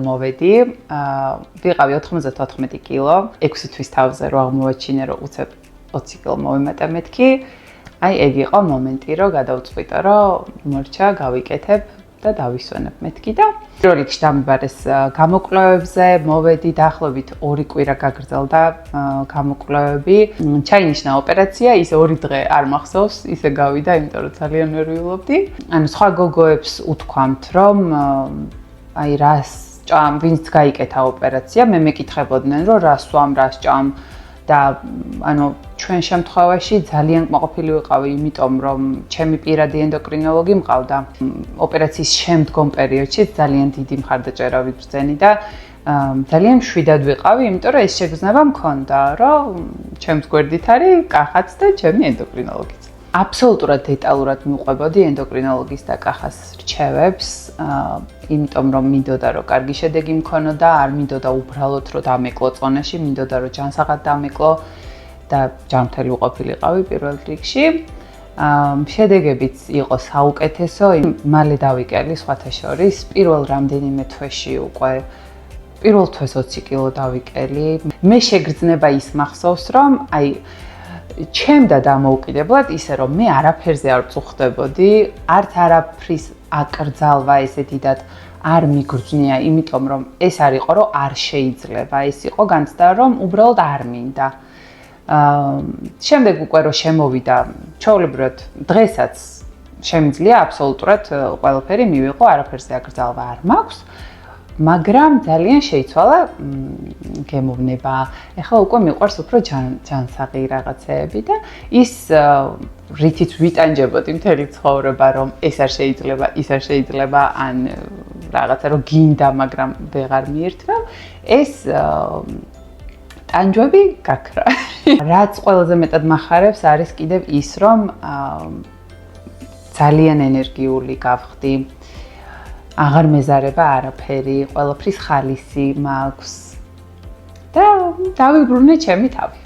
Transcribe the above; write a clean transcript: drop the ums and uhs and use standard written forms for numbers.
მოვედი, ვიყავი 94 კილო, 6 თვის თავზე რო აღმოვაჩინე, რომ უცებ 20 კილო მოვიმატე მეთქი. აი, ეგ იყო მომენტი, რომ გადავწყვიტე, რომ მორჩა, გავიკეთებ და დავისვენებ მეთქი და პირველ რიგში დამიბარეს გამოკვლევებზე, მოვედი დაახლოებით 2 კვირა გაგრძელდა გამოკვლევები. ჩაინიშნა ოპერაცია, ისე 2 დღე არ მახსოვს, ისე გავიდა, იმიტომ რომ ძალიან ნერვიულობდი. ანუ სხვა გოგოებს უთქვამთ, რომ აი რას ჭამ, ვინც გაიკეთა ოპერაცია, მე მეკითხებოდნენ, რომ რას სვამ, რას ჭამ და ანუ ჩვენ შემთხვევაში ძალიან კმაყოფილი ვიყავი, იმიტომ რომ ჩემი პირადი ენდოკრინოლოგი მყავდა. ოპერაციის შემდგომ პერიოდში ძალიან დიდი მხარდაჭერა ვიბრძენი და ძალიან მშვიდად ვიყავი, იმიტომ რომ ეს შეგრძნება მქონდა, რომ ჩემს გვერდით არის კახაც და ჩემი ენდოკრინოლოგიც. აბსოლუტურად დეტალურად მივყვებოდი ენდოკრინოლოგის და კახას რჩევებს, იმიტომ რომ მინდოდა რომ კარგი შედეგი მქონოდა, არ მინდოდა უბრალოდ რომ დამეკლო წონაში, მინდოდა რომ ჯანსაღად დამეკლო და ჯანმრთელი ყოფილიყავი პირველ რიგში. შედეგებიც იყო საუკეთესო, მალე დავიკელი სხვათა შორის, პირველ რამდენიმე თვეში უკვე პირველ თვეს 20 კილო დავიკელი. მე შეგრძნება ის მახსოვს, რომ აი ჩემდა დამოუკიდებლად ისე რომ მე არაფერზე არ წუხდებოდი, არც არაფრის აკრძალვა ესე დიდად არ მიგრძნია, იმიტომ რომ ეს არ იყო რომ არ შეიძლება, ეს იყო განცდა რომ უბრალოდ არ მინდა. შემდეგ უკვე რომ შემოვიდა, ჩვეულებრივად დღესაც შემიძლია აბსოლუტურად ყველაფერი მივიღო, არაფერზე აკრძალვა არ მაქვს. მაგრამ ძალიან შეიცვალა გემოვნება. ეხლა უკვე მიყვარს უფრო ჯანსაღი რაღაცეები და ის რითიც ვიტანჯებოდი მთელი ცხოვრება, რომ ეს არ შეიძლება, ის არ შეიძლება, ან რაღაცა რომ გინდა, მაგრამ ვეღარ მიირთმევ, ეს ტანჯვები გაქრა. რაც ყველაზე მეტად მახარებს არის კიდევ ის, რომ ძალიან ენერგიული გავხდი. აღარ მეზარება არაფერი, ყველაფრის ხალისი მაქვს და დავიბრუნე ჩემი თავი.